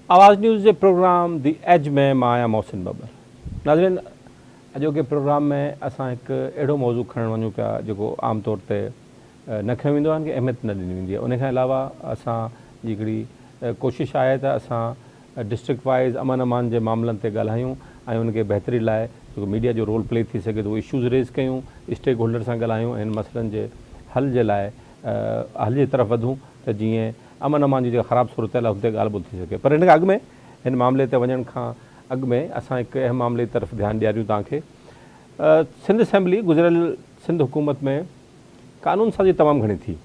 आवाज़ न्यूज़ जे प्रोग्राम दी एज में मां आहियां मोहसिन बबर। नाज़रीन, अॼोके प्रोग्राम में असां हिकु अहिड़ो मौज़ू खणणु वञूं पिया जेको आम तौर ते न खयो वेंदो आहे, कि अहमियत न ॾिनी वेंदी आहे। उन खां अलावा असांजी हिकिड़ी कोशिशि आहे त असां डिस्ट्रिक्ट वाइज़ अमन अमान जे मामलनि ते ॻाल्हायूं ऐं उनखे बहितरी लाइ जेको मीडिया जो रोल प्ले थी सघे थो उहे इशूज़ रेज़ कयूं, स्टेक होल्डर सां ॻाल्हायूं ऐं हिन मसइलनि जे हल जे लाइ हल जी तरफ़ वधूं त जीअं अमन अमान जी जेका ख़राबु सूरत आहे हुते ॻाल्हि ॿुधी सघे। पर हिन खां अॻु में हिन मामले ते वञण खां अॻु में असां हिकु अहम मामले जी तरफ़ ध्यानु ॾियारियूं तव्हांखे। सिंध असेंबली गुज़िरियल सिंध हुकूमत में क़ानून साज़ी तमामु घणी थी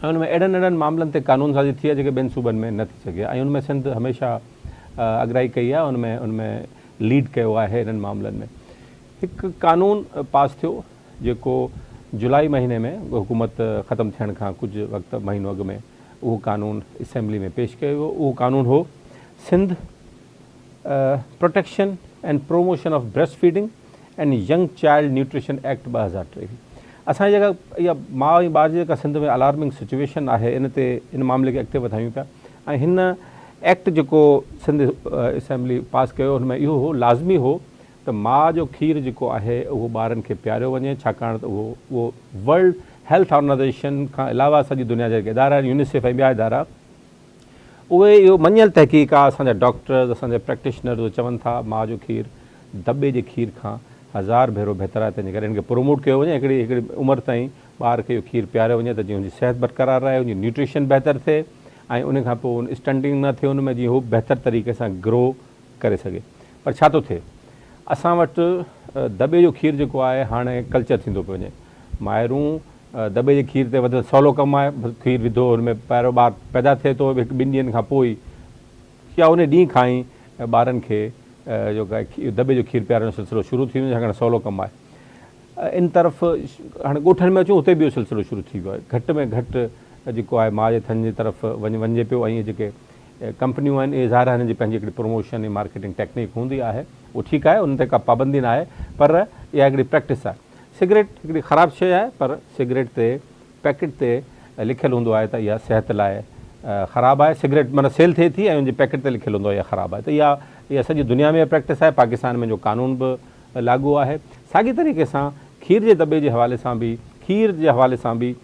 ऐं उन में अहिड़नि अहिड़नि मामलनि ते क़ानून साज़ी थी आहे जेके ॿियनि सूबनि में न थी सघे ऐं उनमें सिंध हमेशह अॻिराई कई आहे, उनमें लीड कयो आहे। हिननि मामलनि में हिकु क़ानून पास थियो जेको जुलाई महीने में हुकूमत ख़तमु थियण खां कुझु वक़्तु महीनो अॻु में उहो क़ानून असेंबली में पेश कयो वियो। उहो क़ानून हो Sindh protection and promotion of breastfeeding and young child nutrition act 2023। असांजी जेका इहा माउ ऐं ॿार जी जेका सिंध में अलार्मिंग सिचुएशन आहे, इन मामले खे अॻिते वधायूं पिया ऐं हिन एक्ट जेको सिंध असेंबली पास कयो हुनमें इहो हो लाज़मी हो त माउ जो खीरु जेको आहे उहो ॿारनि खे पीआरियो वञे, छाकाणि त उहो वर्ल्ड हेल्थ ऑर्गेनाइज़ेशन खां अलावा सॼी दुनिया जा जेके इदारा आहिनि, यूनिसेफ ऐं ॿिया इदारा, उहे इहो मञियल तहक़ीक़ आहे, असांजा डॉक्टर्स असांजा प्रैक्टिशनर्स चवनि था माउ जो खीरु दॿे जे खीर खां 1000 भेरो बहितर आहे। तंहिंजे करे हिनखे प्रमोट कयो वञे, हिकिड़ी उमिरि ताईं ॿार खे इहो खीरु पीआरियो वञे त जीअं हुनजी सिहत बरक़रार रहे, हुनजी न्यूट्रिशन बहितर थिए ऐं उन खां पोइ स्टंटिंग न थिए उनमें, जीअं हू बहितर तरीक़े सां ग्रो करे सघे। पर छा थो थिए, असां वटि दॿे जो खीरु जेको आहे हाणे कल्चर थींदो पियो वञे। माइरूं दॿे जे खीर ते वधि सवलो कमु आहे, खीरु विधो हुनमें पहिरियों ॿारु पैदा थिए थो, 1-2 ॾींहंनि खां पोइ या उन ॾींहं खां ई ॿारनि खे जेको आहे दॿे जो खीरु पीआरण जो सिलसिलो शुरू थी वेंदो, छाकाणि सवलो कमु आहे। इन तरफ़ हाणे ॻोठनि में अचूं, हुते बि इहो सिलसिलो शुरू थी वियो आहे। घटि में घटि जेको आहे माउ जे थन जी तरफ़ वञे पियो ऐं जेके कंपनियूं आहिनि इहे ज़ाहिर हिनजी पंहिंजी हिकिड़ी प्रमोशन ऐं मार्केटिंग टेक्निक हूंदी आहे, उहो ठीकु आहे, उन ते का पाबंदी न आहे, पर इहा हिकिड़ी प्रैक्टिस आहे। सिगरेट हिकिड़ी ख़राबु शइ आहे, पर सिगरेट ते पैकेट ते लिखियलु हूंदो आहे त इहा सिहत लाइ ख़राबु आहे। सिगरेट माना सेल थिए थी ऐं उनजे पैकेट ते लिखियलु हूंदो आहे इहा ख़राबु आहे। त इहा सॼी दुनिया में प्रैक्टिस आहे, पाकिस्तान में जो क़ानून बि लागू आहे। साॻी तरीक़े सां खीर जे दॿे जे हवाले सां बि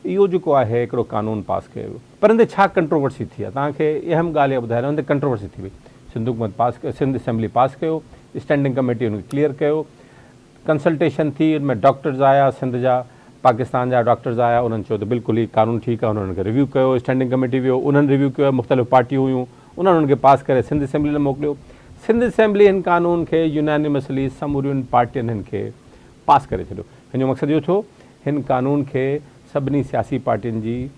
इहो जेको आहे हिकिड़ो क़ानून पास कयो वियो। पर हिन ते छा कंट्रोवर्सी थी आहे, तव्हांखे अहम ॻाल्हि इहा ॿुधाए रहियो, हिन ते कंट्रोवर्सी थी वई। सिंध हुकूमत सिंध असेंबली पास कयो, स्टैंडिंग कमेटी हुनखे क्लियर कयो, कंसल्टेशन थी, उनमें डॉक्टर्स आया, सिंध जा पाकिस्तान जा डॉक्टर्स आया, उन्हनि चयो त बिल्कुलु ई क़ानून ठीकु आहे, उन्हनि खे रिव्यू कयो, स्टैंडिंग कमेटी वियो, उन्हनि रिव्यू कयो, मुख़्तलिफ़ पार्टियूं हुयूं, उन्हनि उनखे पास करे सिंध असेंबली में मोकिलियो। सिंध असेंबली हिन क़ानून खे यूनानिमसली समूरियुनि पार्टियुनि हिन खे पास करे छॾियो। हिन जो मक़सदु इहो थियो, हिन क़ानून खे सभिनी सियासी पार्टियुनि जी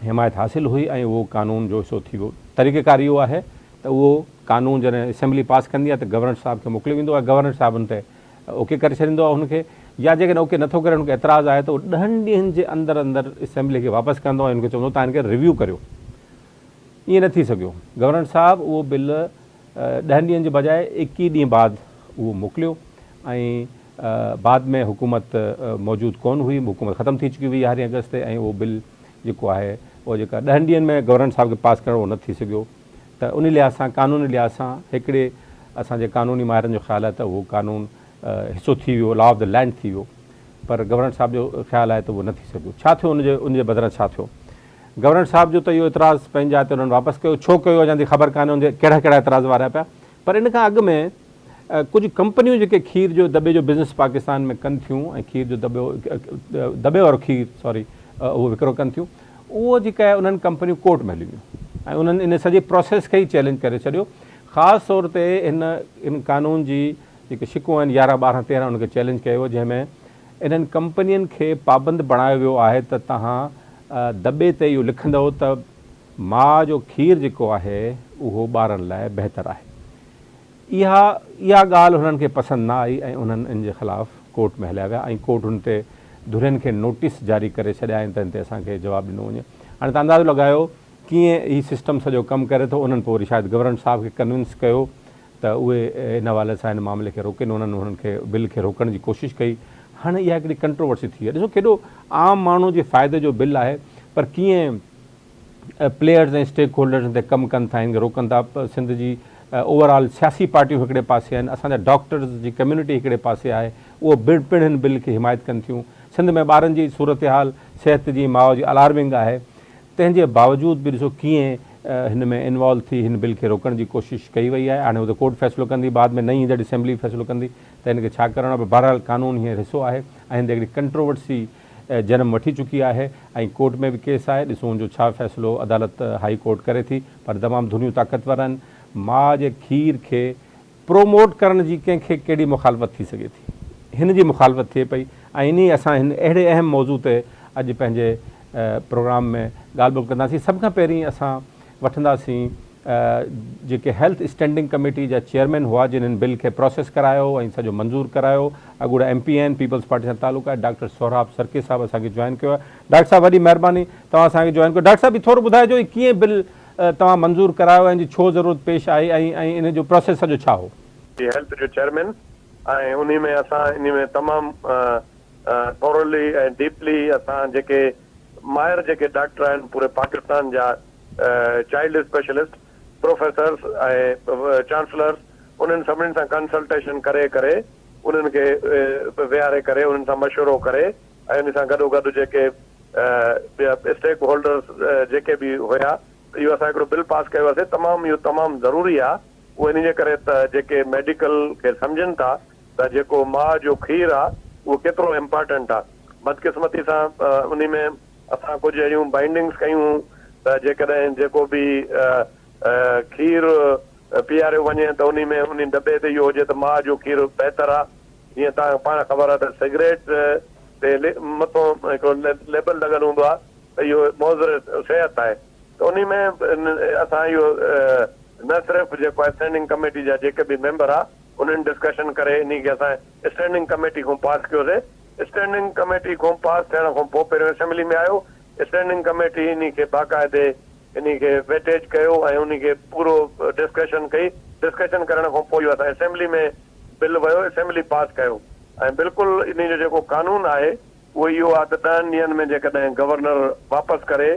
हिमायत हासिलु हुई ऐं उहो क़ानून जो हिसो थी वियो। तरीक़ेकार इहो आहे त उहो क़ानून जॾहिं असेंबली पास कंदी आहे त गवर्नर साहिब खे मोकिलियो वेंदो आहे, गवर्नर साहिब हुन ते ओके करे छॾींदो आहे हुनखे, या जेकॾहिं ओके नथो करे, हुनखे एतिराज़ु आहे त उहो 10 ॾींहंनि जे अंदरि असेंबली खे वापसि कंदो आहे, हुनखे चवंदो तव्हां हिनखे रिव्यू करियो। ईअं न थी सघियो। गवर्नर साहिबु उहो बिल 10 ॾींहंनि जे बजाए 21 ॾींहं बाद उहो मोकिलियो ऐं बाद में हुकूमत मौजूदु कोन हुई, हुकूमत ख़तमु थी चुकी हुई 11 अगस्त ते ऐं उहो बिल जेको आहे उहो जेका 10 ॾींहंनि में गवर्नर साहिब खे पास करणो उहो न थी सघियो। त उन लिहाज़ सां क़ानूनी लिहाज़ सां हिकिड़े असांजे क़ानूनी माहिरनि जो ख़्यालु आहे त उहो क़ानून हिसो थी वियो, लॉ ऑफ द लैंड थी वियो। पर गवर्नर साहिब जो ख़्यालु आहे त उहो न थी सघियो। छा थियो उनजे बदिरां छा थियो? गवर्नर साहिब जो त इहो एतिराज़ु पंहिंजा आहे त उन्हनि वापसि कयो। छो कयो अञा ताईं ख़बर कान्हे उनजे कहिड़ा कहिड़ा एतिराज़ वारिया पिया। पर इन खां अॻु में कुझु कंपनियूं जेके खीर जो दॿे जो बिज़नेस पाकिस्तान में कनि थियूं ऐं खीर जो दॿे वारो खीर उहो विकिरो कनि थियूं, उहो जेका आहे उन्हनि कंपनियूं कोर्ट में हली वियूं ऐं उन्हनि इन सॼे प्रोसेस खे ई चैलेंज करे छॾियो। ख़ासि तौर ते इन क़ानून जी जेके शिकूं आहिनि 11, 12, 13 उनखे चैलेंज कयो, जंहिंमें इन्हनि कंपनियुनि खे पाबंद बणायो वियो आहे त तव्हां दॿे ते इहो लिखंदव त माउ जो खीरु जेको आहे उहो ॿारनि लाइ बहितरु आहे। इहा ॻाल्हि हुननि खे पसंदि न आई ऐं उन्हनि इन जे ख़िलाफ़ु कोर्ट में हलिया विया ऐं कोर्ट हुन ते धुरियुनि खे नोटिस जारी करे छॾिया आहिनि त हिन ते असांखे जवाबु ॾिनो वञे। हाणे तव्हां अंदाज़ो लॻायो कीअं हीउ सिस्टम सॼो कमु करे थो। उन्हनि पोइ वरी शायदि गवर्नर साहिब खे कन्विंस कयो त उहे इन हवाले सां हिन मामले खे रोकनि, उन्हनि खे बिल खे रोकण जी कोशिशि कई। हाणे इहा हिकिड़ी कंट्रोवर्सी थी आहे। ॾिसो केॾो आम माण्हू जे फ़ाइदे जो बिल आहे, पर कीअं प्लेयर्स ऐं स्टेक होल्डर्स ते कमु कनि था, हिनखे रोकनि था। सिंध जी ओवरऑल सियासी पार्टियूं हिकिड़े पासे आहिनि, असांजा डॉक्टर्स जी कम्यूनिटी हिकिड़े पासे आहे, उहो पिण हिन बिल खे हिमायत कनि थियूं। सिंध में ॿारनि जी सूरत हाल सिहत जी माउ जी अलार्मिंग आहे, तंहिंजे बावजूदि बि ॾिसो कीअं हिन में इन्वॉल्व थी हिन बिल खे रोकण जी कोशिशि कई वई आहे। हाणे उहो कोर्ट फ़ैसिलो कंदी, बाद में नई जॾहिं असेंबली फ़ैसिलो कंदी त हिनखे छा करणो आहे। बहरहाल कानून हींअर हिसो आहे ऐं हिन ते हिकिड़ी कंट्रोवर्सी जनम वठी चुकी आहे ऐं कोर्ट में बि केस आहे। ॾिसूं हुनजो छा फ़ैसिलो अदालत हाई कोर्ट करे थी, पर तमामु धुनियूं ताक़तवर आहिनि। माउ जे खीर खे प्रोमोट करण जी कंहिंखे कहिड़ी मुखालफ़त थी सघे थी, हिन जी मुखालफ़त थिए पई। ऐं इन असां हिन अहिड़े अहम मौज़ू ते अॼु पंहिंजे प्रोग्राम में ॻाल्हि ॿोल्हि कंदासीं। सभ खां पहिरीं असां वठंदासीं जेके हेल्थ स्टैंडिंग कमेटी जा चेयरमैन हुआ, जिन्हनि बिल खे प्रोसेस करायो ऐं सॼो मंज़ूर करायो, अॻूणा MP आहिनि, पीपल्स पार्टी सां तालुक़ु आहे। डॉक्टर सोहराब सरके साहब असांखे जॉइन कयो आहे। डॉक्टर साहब वॾी महिरबानी तव्हां असांखे जॉइन कयो। डॉक्टर साहब थोरो ॿुधाइजो कीअं बिल तव्हां मंज़ूर करायो ऐं छो ज़रूरत पेश आई ऐं इन जो प्रोसेस सॼो छा हो। हेल्थ जो चेयरमैन ऐं उन में असां इन में तमामु थोरली ऐं डीपली असां जेके माहिर जेके डॉक्टर आहिनि पूरे पाकिस्तान जा, चाइल्ड स्पेशलिस्ट, प्रोफेसर्स ऐं चांसलर्स, उन्हनि सभिनीनि सां कंसल्टेशन करे करे उन्हनि खे विहारे करे उन्हनि सां मशवरो करे ऐं उन सां गॾोगॾु जेके स्टेक होल्डर्स जेके बि हुया, इहो असां हिकिड़ो बिल पास कयो आहे। इहो तमामु ज़रूरी आहे। उहो इन जे करे त जेके मेडिकल खे सम्झनि था त जेको माउ जो खीर आहे उहो केतिरो इम्पोर्टेंट आहे। बदकिस्मती सां उन में असां कुझु अहिड़ियूं बाइंडिंग्स कयूं त जेकॾहिं जेको बि खीर पीआरियो वञे त उन में उन दॿे ते इहो हुजे त माउ जो खीर बहितर आहे। जीअं तव्हांखे पाण ख़बर आहे त सिगरेट ते मथां हिकिड़ो लेबल लॻल हूंदो आहे त इहो मौज़र सिहत आहे। त उन में असां इहो न सिर्फ़ु जेको आहे स्टैंडिंग कमेटी जा जेके बि मेंबर आहे उन्हनि डिस्कशन करे इन खे असां स्टैंडिंग कमेटी खां पास कयोसीं। स्टैंडिंग कमेटी खां पास थियण खां पोइ पहिरियों असेंबली में आयो। स्टैंडिंग कमेटी इन खे बाक़ाइदे इन खे वेटेज कयो ऐं उन खे पूरो डिस्कशन कई। डिस्कशन करण खां पोइ असां असेंबली में बिल वियो, असेंबली पास कयो ऐं बिल्कुलु इन जो जेको कानून आहे उहो इहो आहे त 10 ॾींहंनि में जेकॾहिं गवर्नर वापसि करे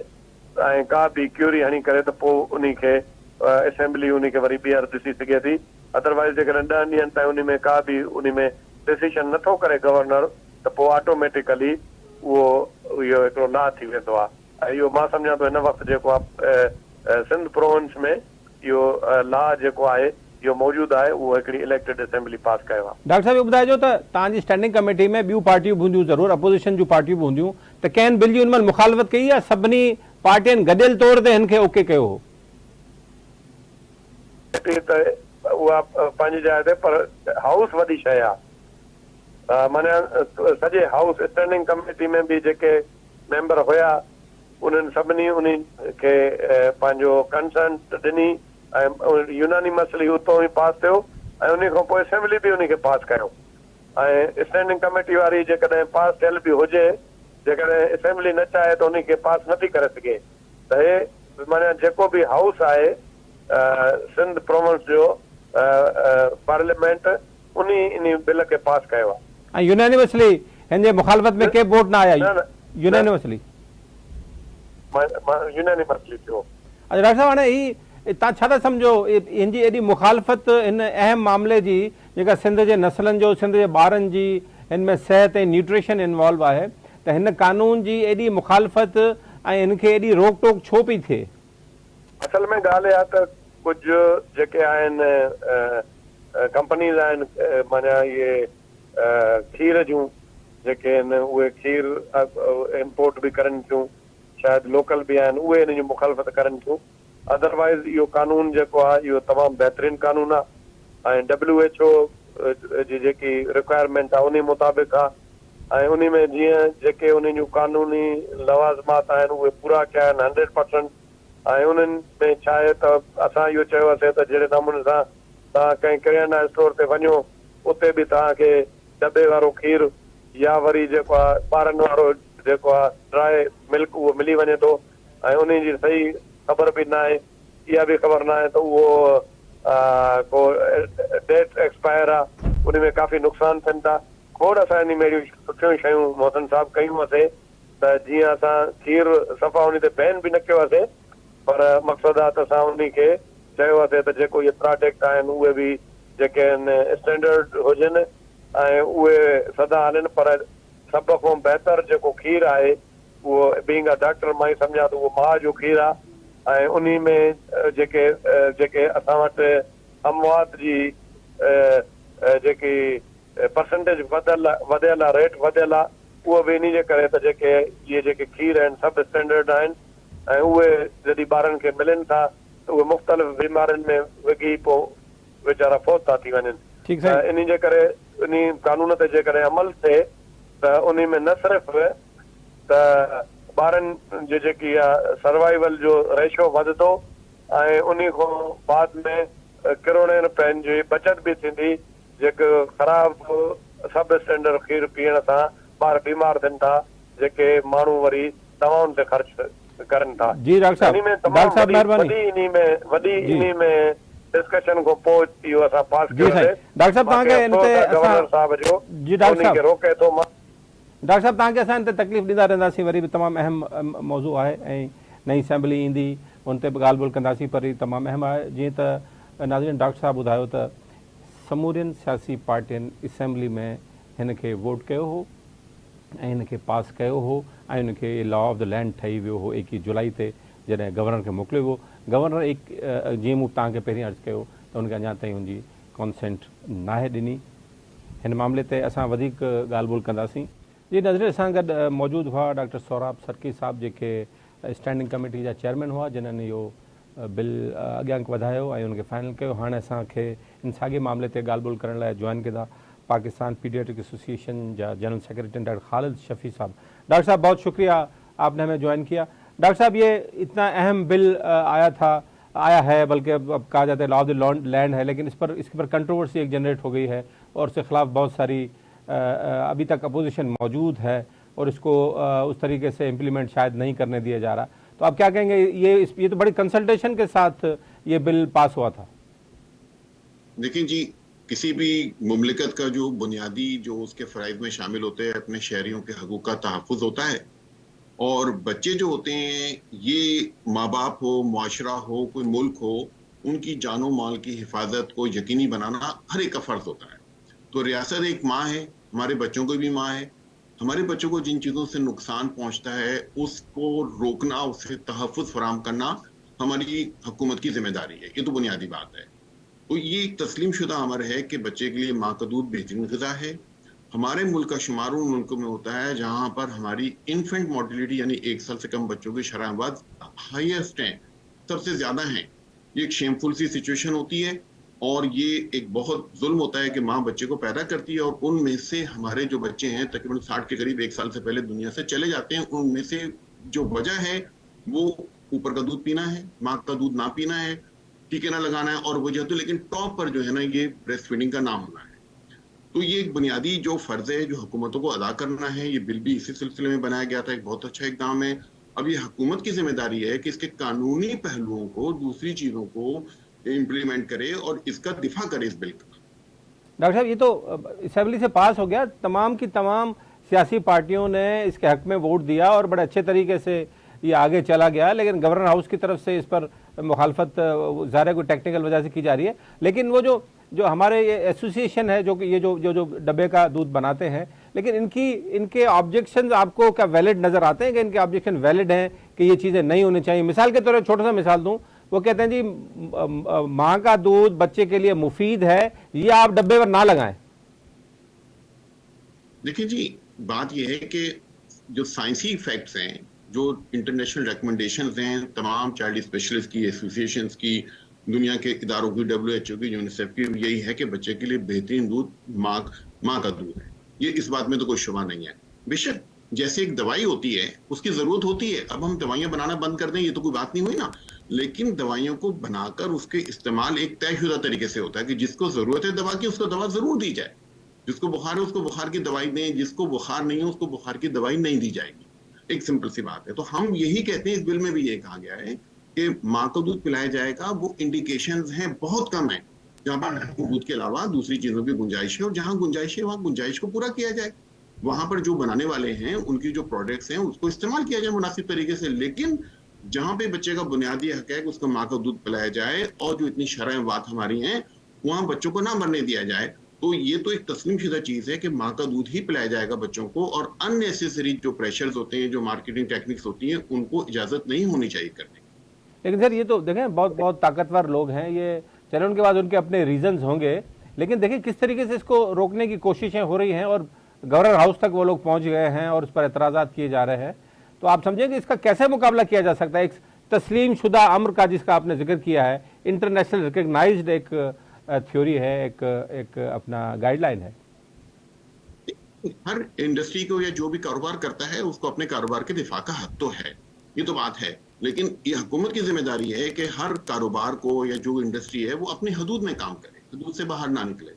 ऐं का बि क्यूरी हणी करे त पोइ उन खे असेंबली उन खे वरी ॿीहर ॾिसी सघे थी। अदरवाइज़ जेकॾहिं 10 ॾींहंनि ताईं उन में का बि उन में डिसीशन नथो करे गवर्नर त पोइ ऑटोमेटिकली उहो इहो हिकिड़ो ला थी वेंदो आहे। ऐं इहो मां सम्झां थो हिन वक़्तु जेको आहे सिंध प्रोविंस में इहो ला जेको आहे इहो मौजूदु आहे, उहो हिकिड़ी इलेक्टेड असेंबली पास कयो आहे। डॉक्टर साहब ॿुधाइजो त तव्हांजी स्टैंडिंग कमेटी में ॿियूं पार्टियूं बि हूंदियूं, ज़रूरु अपोज़िशन जूं पार्टियूं बि हूंदियूं, त कंहिं बिल जी हुन महिल मुखालफ़त कई आहे? सभिनी पार्टियुनि गॾियल तौर ते हिन खे ओके कयो हो? त उहा पंहिंजी जाइ ते, पर हाउस वॾी शइ आहे। माना सॼे हाउस स्टैंडिंग कमेटी में बि जेके मेंबर हुया उन्हनि सभिनी उन खे पंहिंजो कंसेंट ॾिनी ऐं यूनानिमसली उतो ई पास थियो ऐं उन खां पोइ असेंबली बि उन खे पास कयो। ऐं स्टैंडिंग कमेटी वारी जेकॾहिं पास थियल बि हुजे, जेकॾहिं असेंबली न चाहे त उन खे पास नथी करे सघे। त हे माना जेको बि हाउस आहे सिंध प्रोविंस जो पार्लियामेंट इन बिल खे पास कयो आहे। ऐं यूनानिमसली हिन जे मुखालफ़त में के वोट न आया? यूनानिमसली यूनानिमसली थियो। अच्छा डॉक्टर साहब, हाणे ही तव्हां छा था सम्झो हिन जी एॾी मुखालफ़त हिन अहम मामले जी, जेका सिंध जे नसलनि जो, सिंध जे ॿारनि जी, हिन में सिहत ऐं न्यूट्रिशन इन्वॉल्व आहे, त हिन कानून जी एॾी मुखालफ़त ऐं हिन खे एॾी रोक टोक छो पई थिए? असल में ॻाल्हि आहे त कुझु जेके आहिनि कंपनीज़ आहिनि, माना इहे खीर जूं जेके आहिनि उहे खीर इम्पोर्ट बि करनि थियूं, शायदि लोकल बि आहिनि, उहे हिन जी मुखालफ़त करनि थियूं। अदरवाइज़ इहो कानून जेको आहे इहो तमामु बहितरीनु कानून आहे ऐं WHO जी जेकी रिक्वायरमेंट आहे उन मुताबिक़ आहे। ऐं उन में जीअं जेके उन जूं कानूनी लवाज़मात आहिनि उहे पूरा कया आहिनि 100%। ऐं उन्हनि में छा आहे त असां इहो चयोसीं त जहिड़े नमूने सां तव्हां कंहिं किरियाना स्टोर ते वञो, उते बि तव्हांखे दॿे वारो खीर या वरी जेको आहे ॿारनि वारो जेको आहे ड्राई मिल्क उहो मिली वञे थो ऐं उन जी सही ख़बर बि न आहे, इहा बि ख़बर न आहे त उहो को डेट एक्सपायर आहे, उन में काफ़ी नुक़सान थियनि था। खोड़ असां इन में अहिड़ियूं सुठियूं शयूं मोहसिन साहब कयूं हुआसीं त जीअं असां खीर सफ़ा उन ते बैन बि न कयोसीं, पर मक़सदु आहे त असां उन्ही खे चयोसीं त जेको इहे प्रोडक्ट आहिनि उहे बि जेके आहिनि स्टैंडर्ड हुजनि ऐं उहे सदा हलनि, पर सभ खां बहितर जेको खीरु आहे उहो बीइंग अ डॉक्टर मां ई सम्झां त उहो माउ जो खीरु आहे। ऐं उन्ही में जेके असां वटि अमवात जी जेकी परसेंटेज वधियल आहे, रेट वधियल आहे, उहो बि इन जे करे त जेके इहे जेके खीर आहिनि सभु स्टैंडर्ड आहिनि ऐं उहे जॾहिं ॿारनि खे मिलनि था त उहे मुख़्तलिफ़ बीमारियुनि में विघी पोइ वीचारा फोत था थी वञनि। इन जे करे इन कानून ते जेकॾहिं अमल थिए त उन में न सिर्फ़ु त ॿारनि जी जेकी आहे सर्वाइवल जो रेशो वधंदो ऐं उन खां बाद में किरोड़े रुपयनि जी बचत बि थींदी। जेके ख़राबु सब स्टैंडर्ड खीर पीअण सां ॿार बीमार थियनि था, जेके माण्हू वरी दवाउनि ते ख़र्च करनि था। जी डॉक्टर साहब वॾी इन में डिस्कशन खां पोइ इहो असां पास कयो। डॉक्टर साहब गवर्नर साहब जो जी डॉक्टर साहब रोके थो। डॉक्टर साहब तव्हांखे असां हिन ते तकलीफ़ ॾींदा रहंदासीं, वरी बि तमामु अहम मौज़ू आहे ऐं नई असेंबली ईंदी उन ते बि ॻाल्हि ॿोल्हि कंदासीं, पर तमामु अहम आहे। जीअं त नाज़रीन डॉक्टर साहब ॿुधायो त समूरियुनि सियासी पार्टियुनि असेंबली में हिन खे वोट कयो हो ऐं हिन खे पास कयो हो ऐं हुनखे लॉ ऑफ द लैंड ठही वियो हो 21 जुलाई ते, जॾहिं गवर्नर खे मोकिलियो वियो। गवर्नर जीअं मूं तव्हांखे पहिरीं अर्ज़ु कयो त हुनखे अञा ताईं हुनजी कॉन्सेंट नाहे ॾिनी। हिन मामले ते असां वधीक ॻाल्हि ॿोल्हि कंदासीं। जी नज़र सां गॾु मौजूदु हुआ डॉक्टर सौराब सर्की साहब, जेके स्टैंडिंग कमेटी जा चेयरमैन हुआ, जिन्हनि इहो बिल अॻियां वधायो ऐं हुनखे फाइनल कयो। हाणे असांखे इन साॻे मामले ते ॻाल्हि ॿोल्हि करण लाइ जॉइन कदा पाकिस्तान पीडियाट्रिक एसोसिएशन जा general secretary doctor Khalid Shafi साहब। डॉक्टर साहब बहुत शुक्रिया, आपने हमें ज्वाइन किया। डॉक्टर साहब ये इतना अहम बिल आया है, बल्कि अब कहा जाता है लॉ ऑफ द लैंड है, लेकिन इसके पर कंट्रोवर्सी एक जनरेट हो गई है और उसके खिलाफ बहुत सारी अभी तक अपोजिशन मौजूद है और इसको उस तरीके से इम्प्लीमेंट शायद नहीं करने दिया जा रहा। तो आप क्या कहेंगे, ये तो बड़ी कंसल्टेशन के साथ ये बिल पास हुआ था। देखिए जी, किसी भी मुमलिकत का जो बुनियादी जो उसके फ़राइज़ में शामिल होते हैं, अपने शहरियों के हकूक़ का तहफ़्फ़ुज़ होता है। और बच्चे जो होते हैं, ये माँ बाप हो, मुआशरा हो, कोई मुल्क हो, उनकी जानो माल की हिफाजत को यकीनी बनाना हर एक का फ़र्ज़ होता है। तो रियासत एक माँ है, हमारे बच्चों को भी माँ है। हमारे बच्चों को जिन चीज़ों से नुकसान पहुँचता है उसको रोकना, उससे तहफ़्फ़ुज़ फराहम करना हमारी हुकूमत की जिम्मेदारी है। ये तो बुनियादी बात है। तो ये एक तस्लीम शुदा अमर है कि बच्चे के लिए माँ का दूध बेहतरीन ग़िज़ा है। हमारे मुल्क का शुमार उन मुल्कों में होता है जहाँ पर हमारी इन्फेंट मोर्टिलिटी यानी 1 साल से कम बच्चों की शरह हाईएस्ट हैं, सबसे ज़्यादा हैं। ये एक शेमफुल सी सिचुएशन होती है और ये एक बहुत जुल्म होता है कि माँ बच्चे को पैदा करती है और उनमें से हमारे जो बच्चे हैं तकरीबन 60 के करीब 1 साल से पहले दुनिया से चले जाते हैं। उनमें से जो वजह है वो ऊपर का दूध पीना है, माँ का दूध ना पीना है, टीके ना लगाना है और वजह तो लेकिन टॉप पर जो है ना ये ब्रेस्ट फीडिंग का नाम होना है। तो ये एक बुनियादी जो फर्ज है जो हुकूमतों को अदा करना है, ये बिल भी इसी सिलसिले में बनाया गया था। एक बहुत अच्छा इक़दाम है। अब ये हुकूमत की जिम्मेदारी है कि इसके कानूनी पहलुओं को, दूसरी चीज़ों को इम्प्लीमेंट करे और इसका दिफा करे इस बिल का। डॉक्टर साहब, ये तो असेंबली से पास हो गया, तमाम की तमाम सियासी पार्टियों ने इसके हक में वोट दिया और बड़े अच्छे तरीके से ये आगे चला गया, लेकिन गवर्नर हाउस की तरफ से इस पर मुखालफत ज़ाहिर कोई टेक्निकल वजह से की जा रही है। लेकिन वो जो हमारे ये एसोसिएशन है, जो कि ये जो डब्बे का दूध बनाते हैं, लेकिन इनके ऑब्जेक्शन आपको क्या वैलिड नज़र आते हैं कि इनके ऑब्जेक्शन वैलिड हैं कि ये चीज़ें नहीं होनी चाहिए? मिसाल के तौर पर छोटा सा मिसाल दूँ, वो कहते हैं जी माँ का दूध बच्चे के लिए मुफीद है, ये आप डब्बे पर ना लगाएं। देखिए जी, बात ये है कि जो साइंसी फैक्ट्स हैं, जो इंटरनेशनल रिकमेंडेशंस हैं तमाम चाइल्ड स्पेशलिस्ट की, एसोसिएशंस की, दुनिया के इदारों की, WHO की, यूनिसेफ की, यही है कि बच्चे के लिए बेहतरीन दूध माँ का दूध है। ये इस बात में तो कोई शुबा नहीं है। बेशक जैसे एक दवाई होती है उसकी जरूरत होती है, अब हम दवाइयां बनाना बंद कर दें ये तो कोई बात नहीं हुई ना, लेकिन दवाइयों को बनाकर उसके इस्तेमाल एक तयशुदा तरीके से होता है कि जिसको जरूरत है दवा की उसको दवा जरूर दी जाए। जिसको बुखार है उसको बुखार की दवाई दें, जिसको बुखार नहीं है उसको बुखार की दवाई नहीं दी जाएगी। एक सिंपल सी बात है। तो हम यही कहते हैं, इस बिल में भी ये कहा गया है कि माँ को दूध पिलाया जाएगा। वो इंडिकेशंस हैं बहुत कम है जहाँ पर दूध के अलावा दूसरी चीजों की गुंजाइश है, और जहाँ गुंजाइश है वहाँ गुंजाइश को पूरा किया जाए। वहां पर जो बनाने वाले हैं उनकी जो प्रोडक्ट्स हैं उसको इस्तेमाल किया जाए मुनासिब तरीके से। लेकिन जहां पे बच्चे का बुनियादी हक है कि उसको माँ का दूध पिलाया जाए और जो इतनी शरह बात हमारी हैं वहां बच्चों को ना मरने दिया जाए। तो ये तो एक तस्लीम शुदा चीज है कि माँ का दूध ही पिलाया जाएगा बच्चों को, और अननेसेसरी जो प्रेशर्स होते हैं, जो मार्केटिंग टेक्निक्स होती हैं, उनको इजाजत नहीं होनी चाहिए करने। लेकिन सर ये तो देखें बहुत बहुत ताकतवर लोग हैं ये, चले उनके बाद उनके अपने रीजंस होंगे, लेकिन देखिए किस तरीके से इसको रोकने की कोशिशें हो रही हैं और गवर्नर हाउस तक वो लोग पहुंच गए हैं और उस पर एतराज़ात किए जा रहे हैं। तो आप समझें कि इसका कैसे मुकाबला किया जा सकता है? एक तस्लीम शुदा अम्र का जिसका आपने जिक्र किया है, इंटरनेशनल रिकग्नाइज्ड एक थ्योरी है, एक अपना गाइडलाइन है। हर इंडस्ट्री को या जो भी कारोबार करता है उसको अपने कारोबार के दिफा का हक तो है, ये तो बात है, लेकिन ये हुकूमत की जिम्मेदारी है कि हर कारोबार को या जो इंडस्ट्री है वो अपनी हदूद में काम करे, हदूद से बाहर ना निकले।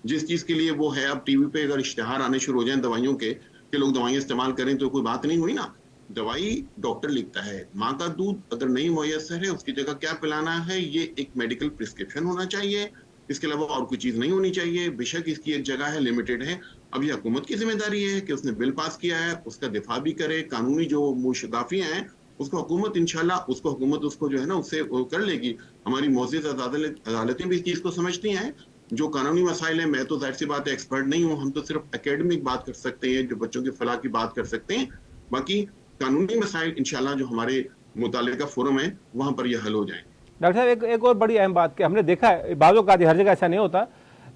जिस चीज के लिए वो है, अब टीवी पे अगर इश्तिहार आने शुरू हो जाए दवाइयों के कि लोग दवाइयां इस्तेमाल करें तो कोई बात नहीं हुई ना। दवाई डॉक्टर लिखता है, माँ का दूध अगर नहीं मुयस्सर है उसकी जगह क्या पिलाना है ये एक मेडिकल प्रिस्क्रिप्शन होना चाहिए, इसके अलावा और कोई चीज नहीं होनी चाहिए। बेशक इसकी एक जगह है, लिमिटेड है। अब ये हुकूमत की जिम्मेदारी है कि उसने बिल पास किया है उसका दिफा भी करे, कानूनी जो मुशदाफियां हैं उसको हुकूमत इंशाल्लाह हुकूमत उसको जो है ना उससे कर लेगी। हमारी मोअज़्ज़िज़ अदालतें भी इस चीज को समझती हैं। जो कानूनी मसाइल है, मैं तो जाहिर सी बात है एक्सपर्ट नहीं हूँ, हम तो सिर्फ एकेडमिक बात कर सकते हैं, जो बच्चों की फलाह की बात कर सकते हैं। बाकी कानूनी मसाइल इंशाल्लाह जो हमारे मुतालिका फोरम है वहां पर यह हल हो जाए। डॉक्टर साहब एक और बड़ी अहम बात कि हमने देखा है बाज़ों का, हर जगह ऐसा नहीं होता,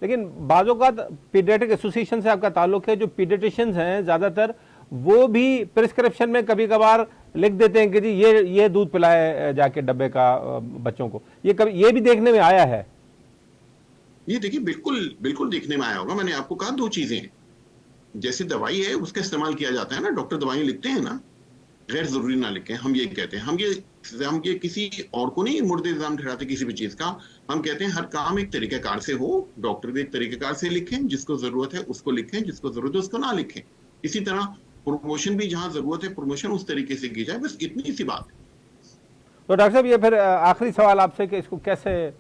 लेकिन बाज़ों का पीडियाट्रिक एसोसिएशन से आपका ताल्लुक है, जो पीडियाट्रिशियंस हैं ज़्यादातर वो भी प्रिस्क्रिप्शन में कभी कभार लिख देते हैं कि जी ये दूध पिलाए जाके डब्बे का बच्चों को, ये भी देखने में आया है। ये देखिए बिल्कुल बिल्कुल देखने में आया होगा। मैंने आपको कहा दो चीजें हैं, जैसे दवाई है उसका इस्तेमाल किया जाता है ना, डॉक्टर दवाइयां लिखते हैं ना, गैर जरूरी ना लिखें, हम ये कहते हैं। हम ये किसी और को नहीं मुर्दे इल्जाम ठहराते किसी भी चीज का। हम कहते हैं हर काम एक तरीकेकार से हो, डॉक्टर भी एक तरीकेकार से लिखें, जिसको जरूरत है उसको लिखें, जिसको जरूरत है उसको ना लिखें। इसी तरह प्रमोशन भी जहां जरूरत है प्रमोशन उस तरीके से की जाए, बस इतनी सी बात है। तो डॉक्टर साहब ये फिर आखिरी सवाल आपसे कि इसको कैसे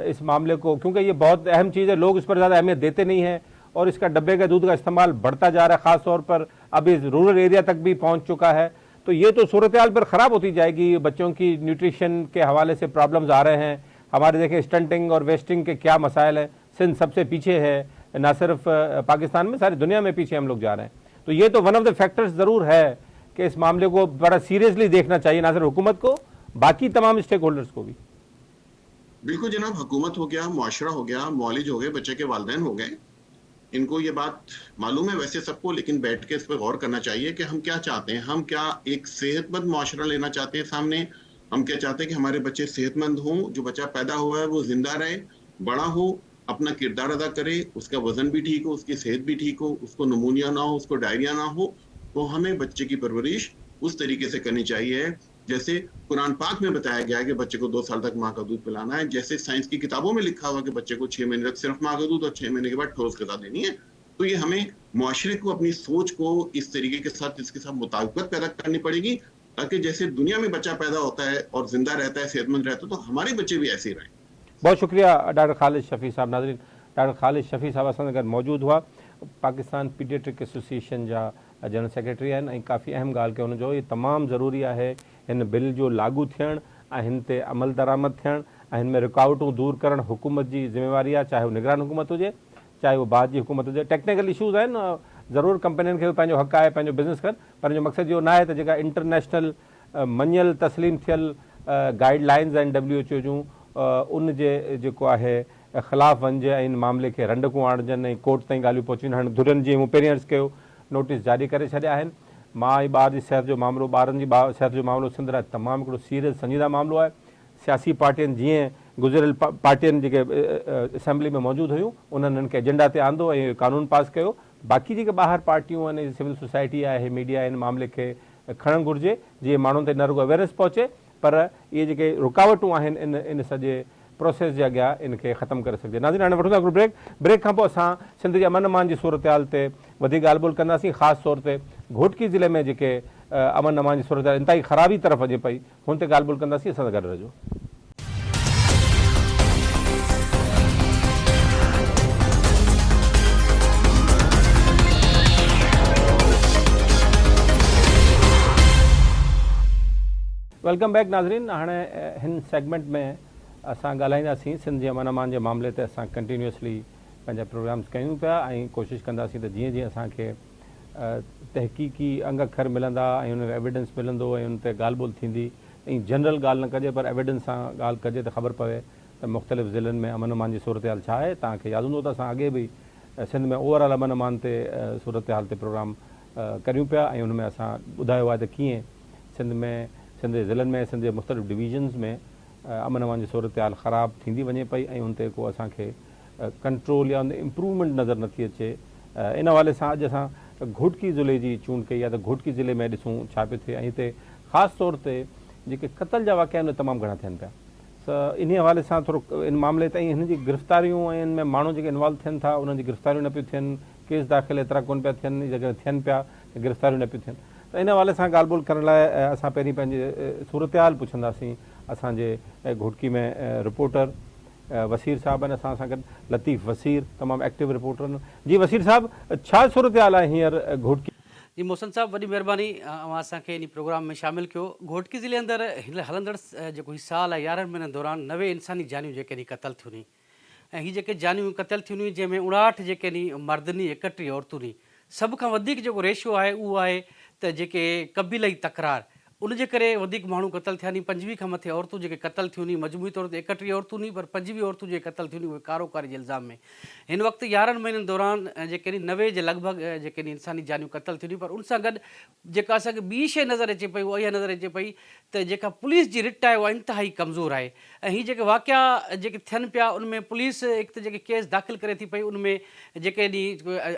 इस मामले को, क्योंकि ये बहुत अहम चीज़ है, लोग इस पर ज़्यादा अहमियत देते नहीं हैं और इसका डब्बे का दूध का इस्तेमाल बढ़ता जा रहा है, ख़ास तौर पर अभी रूरल एरिया तक भी पहुंच चुका है। तो ये तो सूरत हाल पर ख़राब होती जाएगी, बच्चों की न्यूट्रिशन के हवाले से प्रॉब्लम्स आ रहे हैं। हमारे देखें स्टंटिंग और वेस्टिंग के क्या मसाइल हैं, सिंध सबसे पीछे है, ना सिर्फ पाकिस्तान में सारी दुनिया में पीछे हम लोग जा रहे हैं। तो ये तो वन ऑफ द फैक्टर्स ज़रूर है कि इस मामले को बड़ा सीरियसली देखना चाहिए, ना सिर्फ हुकूमत को, बाकी तमाम स्टेक होल्डर्स को भी। बिल्कुल जनाब, हुकूमत हो गया, मुआशरा हो गया, मौलिज हो गए, बच्चे के वालिदैन हो गए, इनको ये बात मालूम है वैसे सबको, लेकिन बैठ के इस पर गौर करना चाहिए कि हम क्या चाहते हैं। हम क्या एक सेहतमंद मुआशरा लेना चाहते हैं सामने? हम क्या चाहते हैं कि हमारे बच्चे सेहतमंद हों, जो बच्चा पैदा हुआ है वो जिंदा रहे, बड़ा हो, अपना किरदार अदा करे, उसका वजन भी ठीक हो, उसकी सेहत भी ठीक हो, उसको नमूनिया ना हो, उसको डायरिया ना हो। तो हमें बच्चे की परवरिश उस तरीके से करनी चाहिए जैसे कुरान पाक में बताया गया है कि बच्चे को 2 साल तक माँ का दूध पिलाना है, जैसे साइंस की किताबों में लिखा हुआ कि बच्चे को 6 महीने तक सिर्फ माँ का दूध और 6 महीने के बाद ठोस ग़िज़ा देनी है। तो ये हमें मुआशरे को अपनी सोच को इस तरीके के साथ इसके साथ मुताबिकत पैदा करनी पड़ेगी, ताकि जैसे दुनिया में बच्चा पैदा होता है और जिंदा रहता है, सेहतमंद रहता है, तो हमारे बच्चे भी ऐसे ही रहें। बहुत शुक्रिया डॉक्टर खालिद शफी साहब। नाज़रीन, डॉक्टर खालिद शफी साहब असां अगर मौजूद हुआ, पाकिस्तान पीडियाट्रिक एसोसिएशन जा जनरल सेक्रेटरी आहिनि, काफ़ी अहम ॻाल्हि कयो हुनजो ये तमामु ज़रूरी आहे हिन बिल जो लागू थियणु ऐं हिन ते अमल दरामद थियणु ऐं हिन में रुकावटूं दूर करणु हुकूमत जी ज़िम्मेवारी आहे, चाहे वो निगरान हुकूमत हुजे चाहे वो बाद जी हुकूमत हुजे। टेक्निकल इशूज़ आहिनि, ज़रूरु कंपनियुनि खे पंहिंजो हक़ आहे पंहिंजो बिज़नेस कनि, पर हिन जो मक़सदु इहो न आहे त जेका इंटरनेशनल मञियल तस्लीम थियल गाइडलाइंस आहिनि WHO जूं उन जे जेको आहे ख़िलाफ़ वञिजे ऐं इन मामले खे रंडकूं आणजनि ऐं कोर्ट ताईं ॻाल्हियूं पहुचनि। हाणे धुरियुनि जी मूं पहिरीं अर्ज़ु कयो नोटिस जारी करे छॾिया आहिनि। मां ऐं ॿार जी सिहत जो मामिलो, ॿारनि जी सिहत जो मामिलो सिंध लाइ तमामु हिकिड़ो सीरियस संजीदा मामिलो आहे। सियासी पार्टियुनि जीअं गुज़िरियल पार्टियुनि जेके असेंबली में मौजूदु हुयूं उन्हनि हिन खे एजेंडा ते आंदो ऐं कानून पास कयो। बाक़ी जेके ॿाहिरि पार्टियूं आहिनि, सिविल सोसाइटी आहे, मीडिया आहे, इन मामले खे खणणु घुरिजे जीअं माण्हुनि ते न रुॻो अवेयरनेस पहुचे, पर इहे जेके रुकावटूं आहिनि इन सॼे प्रोसेस जे अॻियां इनखे ख़तमु करे सघिजे। नाज़रीन, हाणे वठूं था हिकिड़ो ब्रेक खां पोइ असां सिंध जे अमन अमान जी सूरत हाल ते वधीक ॻाल्हि ॿोल कंदासीं। ख़ासि तौर ते घोटकी ज़िले में जेके अमन अमान जी सूरत हाल इंतहाई ख़राबी तरफ़ वञे पई, हुन ते ॻाल्हि ॿोल कंदासीं। असां सां गॾु रहिजो। वेलकम बैक नाज़रीन। हाणे हिन सेगमेंट में असां ॻाल्हाईंदासीं सिंध जे अमन अमान जे मामले ते। असां कंटिन्यूअसली पंहिंजा प्रोग्राम्स कयूं पिया ऐं कोशिशि कंदासीं त जीअं जीअं असांखे तहक़ीक़ी अंग अखर मिलंदा ऐं उन एविडेंस मिलंदो ऐं उन ते ॻाल्हि ॿोल्हि थींदी ऐं जनरल ॻाल्हि न कजे पर एविडेंस सां ॻाल्हि कजे त ख़बर पवे त मुख़्तलिफ़ ज़िलनि में अमन अमान जी सूरत हाल छा आहे। तव्हांखे यादि हूंदो त असां अॻे बि सिंध में ओवरऑल अमन अमान ते सूरत हाल ते प्रोग्राम करियूं पिया ऐं उन में असां ॿुधायो आहे त कीअं सिंध जे ज़िलनि में सिंध जे मुख़्तलिफ़ डिवीज़न्स में अमन अमान जी सूरत हाल ख़राबु थींदी वञे पई ऐं उन ते को असांखे कंट्रोल या उन इम्प्रूवमेंट नज़र नथी अचे। इन हवाले सां अॼु असां घोटकी ज़िले जी चूंड कई आहे त घोटकी ज़िले में ॾिसूं छा पियो थिए ऐं हिते ख़ासि तौर ते जेके क़तल जा वाक़िया आहिनि तमामु घणा थियनि पिया। त इन हवाले सां थोरो इन मामले ते हिन जी गिरफ़्तारियूं ऐं इन में माण्हू जेके इन्वॉल्व थियनि था उन्हनि जी गिरफ़्तारियूं न पियूं थियनि, केस दाख़िल एतिरा कोन पिया थियनि, जॾहिं थियनि पिया गिरफ़्तारियूं न पियूं थियनि। त इन हवाले सां ॻाल्हि ॿोल्हि करण लाइ असां पहिरीं पंहिंजे सूरत हाल पुछंदासीं असांजे घोटकी में रिपोर्टर वसीर साहब आहिनि असां सां गॾु, लतीफ़ वसीर, तमामु एक्टिव रिपोर्टर आहिनि। जी वसीर साहब, छा सूरत हाल आहे हींअर घोटकी? जी मोहसिन साहब, वॾी महिरबानी अवां असांखे इन प्रोग्राम में शामिल कयो। घोटकी ज़िले अंदरि हलंदड़ जेको ही साल आहे 11 महीननि दौरान 90 इंसानी जानियूं जेके नी क़तल थियूं नी ऐं हीअ जेके जानियूं क़तल थियूं नी जंहिंमें 59 जेके नी मर्दनी 31 औरतूं नी। सभ खां वधीक जेको रेशियो आहे उहो आहे त जेके क़बीलई तकरार उनजे करे वधीक माण्हू क़तल थिया नी। 25 खां मथे औरतूं जेके क़तल थियूं नी, मजमूई तौर ते 31 औरतूं नी पर 25 औरतूं जेके क़तल थियूं नी उहे कारोबारी जे इल्ज़ाम में। हिन वक़्तु 11 महीननि दौरान जेके नी 90 जे लॻभॻि जेके नी इंसानी जानियूं क़तल थियूं नी। पर उन सां गॾु जेका असांखे ॿी शइ नज़र अचे पई उहा इहा नज़र अचे पई त जेका पुलिस जी रिट आहे उहा इंतिहाई कमज़ोर आहे ऐं हीअ जेके वाक़िया जेके थियनि पिया उनमें पुलिस हिकु त जेके केस दाख़िल करे थी पई उनमें जेके नी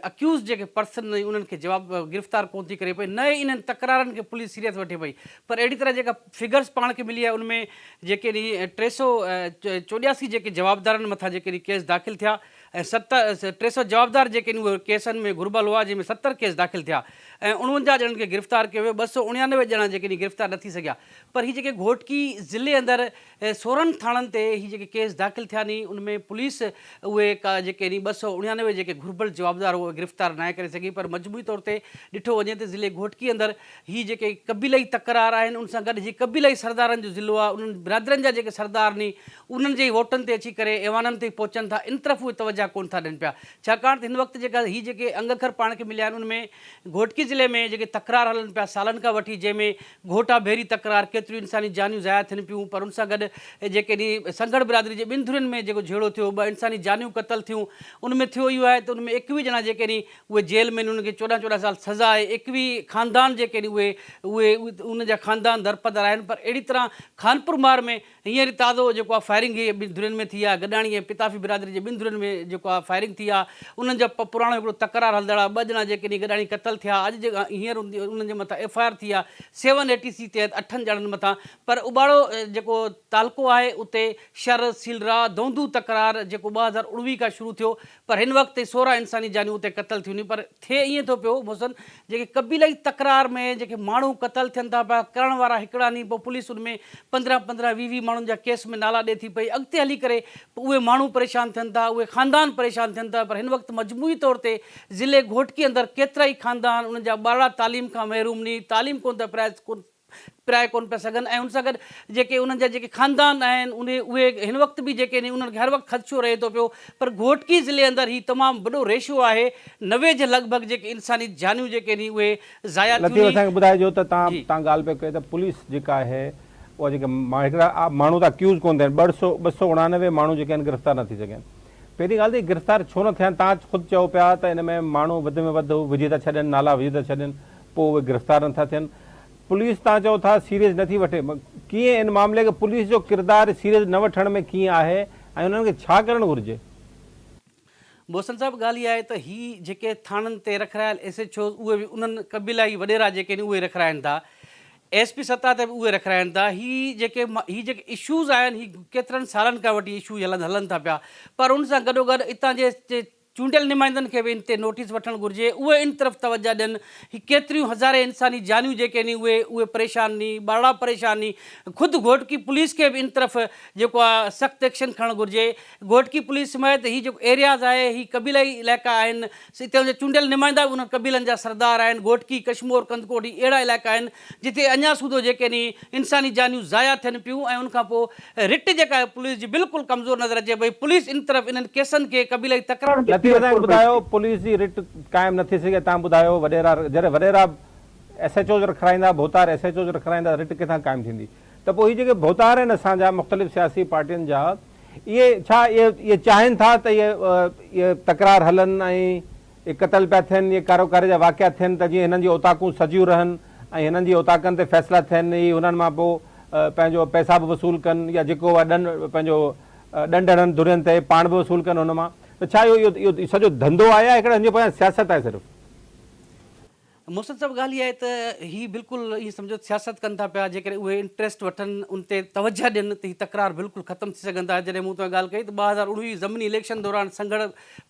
अक्यूज़ जेके पर्सन उन्हनि खे जवाबु गिरफ़्तार कोन थी करे पई, न ई इन्हनि तकरारनि खे पुलिस सीरियस वठे पई। पर अहिड़ी तरह जेका फिगर्स पाण खे मिली आहे उनमें जेके नी 384 जेके जवाबदारनि मथां जेके नी केस दाख़िल थिया ऐं 300 जवाबदार जेके नी उहे केसनि में घुरबल हुआ जंहिंमें 70 केस दाख़िल थिया ऐं 49 ॼणनि खे गिरफ़्तार कयो वियो। 299 ॼणा जेके नी गिरफ़्तार न थी सघिया। पर हीअ जेके घोटकी ज़िले अंदरि 16 थाणनि ते हीअ जेके केस दाख़िल थिया नी उनमें पुलिस उहे जेके नी 299 जेके घुरबल जवाबदार उहे गिरफ़्तार न करे सघी। पर मजमूई तौर ते ॾिठो वञे त ज़िले घोटकी अंदरि हीअ जेके क़बीलई तकरार आहिनि उन सां गॾु हीअ क़बीलई सरदारनि जो ज़िलो आहे। उन्हनि बिरादरनि जा जेके सरदार नी उन्हनि जे वोटनि ते अची करे ऐवाननि ते पहुचनि था, इन तरफ़ उहे तवजा कोन था ॾियनि पिया। छाकाणि त हिन वक़्तु जेका हीअ जेके अंग अखर पाण खे मिलिया आहिनि उनमें घोटकी ज़िले में जेके तकरार हलनि पिया सालनि खां वठी, जंहिंमें घोटा भेरी तकरार, केतिरियूं इंसानी जानियूं ज़ाया थियनि पियूं। पर उन सां गॾु जेके नी संगड़ बिरादरी जे ॿिनि धुरियुनि में जेको झेड़ो थियो, 2 इंसानी जानियूं क़तल थियूं। उनमें थियो इहो आहे त उनमें 21 ॼणा जेके नी उहे जेल में उन्हनि खे 14-14 साल सज़ा आहे। 21 ख़ानदान जेके नी उहे उन जा ख़ानदान दरपदर आहिनि। पर अहिड़ी तरह खानपुर मार में हींअर ताज़ो जेको आहे फायरिंग ॿिनि धुरियुनि में थी आहे। गॾाणी ऐं पिताफ़ी बिरादरी जे 2 धुरियुनि में जेको आहे फायरिंग थी आहे। उन्हनि जा पुराणो हिकिड़ो तकरार हलंदड़ आहे। 2 ॼणा जेके नी गॾाणी क़तल थिया। अॼु जेका हींअर उन्हनि जे मथां FIR थी आहे 780C तहत 8 ॼणनि मथां। पर उबाड़ो जेको तालको आहे उते शर सीलरा दौंदू तकरार जेको 2019 खां शुरू थियो। पर हिन वक़्तु 16 इंसानी जानियूं उते क़तल थियूं नी। पर थिए ईअं थो पियो मोहसिन जेके क़बीलई तकरार में जेके माण्हू क़तल थियनि था पिया, करण वारा हिकिड़ा नी, पोइ पुलिस उनमें 15-15-20 माण्हुनि जा केस में नाला ॾिए थी पई। अॻिते हली करे उहे माण्हू परेशान थियनि था, उहे ख़ानदान परेशान थियनि था। पर हिन वक़्तु मजमूई तौर ते ज़िले घोटकी अंदरि केतिरा ई ख़ानदान उन्हनि जा ॿारड़ा तालीम खां महरूम नी, तालीम कोन था पिराए कोन पिया सघनि ऐं उन सां गॾु जेके उन्हनि जा जेके ख़ानदान आहिनि उहे हिन वक़्तु बि जेके नी उन्हनि खे हर वक़्तु ख़दशो रहे थो पियो। पर घोटकी ज़िले अंदरि ही तमामु वॾो रेशियो आहे। 90 जे लॻभॻि जेके इंसानी जानियूं जेके नी उहे ज़ाया थियूं। असांखे ॿुधाइजो त तव्हां ॻाल्हि पिया कयो त पुलिस जेका आहे उहा जेके हिकिड़ा माण्हू त अक्यूज़ कोन थिया आहिनि, 289 माण्हू जेके आहिनि गिरफ़्तार न थी सघनि। पहिरीं ॻाल्हि त गिरफ़्तार छो न थिया आहिनि? तव्हां ख़ुदि चओ पिया त हिन में माण्हू वधि में वधि विझी था छॾनि, नाला विझी था छॾनि, पोइ उहे गिरफ़्तार नथा थियनि। पुलिस तव्हां चओ था सीरियस नथी वठे, कीअं इन मामले खे पुलिस जो किरदारु सीरियस न वठण में कीअं आहे ऐं उन्हनि खे छा करणु घुरिजे? मोहसिन साहब, ॻाल्हि इहा आहे त ही जेके थाणनि ते रखरायल SHO उहे बि उन्हनि क़बीलाई वॾेरा जेके नी उहे रखाइनि था, SP सतह ते बि उहे रखाइनि था। ही जेके इशूज़ आहिनि ही केतिरनि सालनि खां वठी इशू हलनि था पिया। पर उन सां गॾोगॾु हितां जे चूंडियल नुमाइंदनि खे बि इन ते नोटिस वठणु घुरिजे, उहे इन तरफ़ तवजा ॾियनि ही केतिरियूं हज़ारे इंसानी जानियूं जेके आहिनि उहे परेशान नी, ॿारड़ा परेशान नी। ख़ुदि घोटकी पुलिस खे बि इन तरफ़ जेको आहे सख़्तु एक्शन खणणु घुरिजे। घोटकी पुलिस समेत ही जेको एरियाज़ आहे ही कबीलाई इलाइक़ा आहिनि, हिते जा चूंडियल नुमाइंदा बि उन कबीलनि जा सरदार आहिनि। घोटकी, कश्मोर, कंदकोट ही अहिड़ा इलाइक़ा आहिनि जिते अञा सूधो जेके नी इंसानी जानियूं ज़ाया थियनि पियूं ऐं उनखां पोइ रिट जेका आहे पुलिस जी बिल्कुलु कमज़ोर नज़र अचे पई। पुलिस इन तरफ़ इन्हनि केसनि खे कबीलाई तकरार ॿुधायो पुलिस जी रिट क़ाइमु न थी सघे, तव्हां ॿुधायो वॾेरा जॾहिं वॾेरा SHO रखाईंदा, भोतार SHO रखाईंदा, रिट किथां क़ाइमु थींदी? त पोइ हीअ जेके भोतार आहिनि असांजा मुख़्तलिफ़ सियासी पार्टियुनि जा, इहे छा इहे चाहिनि था त इहे तकरार हलनि ऐं इहे क़तल पिया थियनि, इहे कारोबारी जा वाक़िया थियनि त जीअं हिननि जी औताकूं सजियूं रहनि ऐं हिननि जी औताकनि ते फ़ैसिला थियनि, इहे हुननि मां पोइ पंहिंजो पैसा बि वसूल कनि या जेको आहे पंहिंजो ॾंड हणनि दुरियनि ते पाण बि वसूल कनि हुन मां? त छा इहो सॼो धंधो आहे या हिकिड़े हिन जे पोयां सियासत आहे सिर्फ़ु? मुर्शद साहब ॻाल्हि इहा आहे त ही बिल्कुलु ईअं सम्झो सियासत कनि था पिया। जेकॾहिं उहे इंट्रस्ट वठनि, उन ते तवजा ॾियनि त ही तकरार बिल्कुलु ख़तमु थी सघंदा। जॾहिं मूं तव्हां ॻाल्हि कई त 2019 ज़मीनी इलेक्शन दौरान संगड़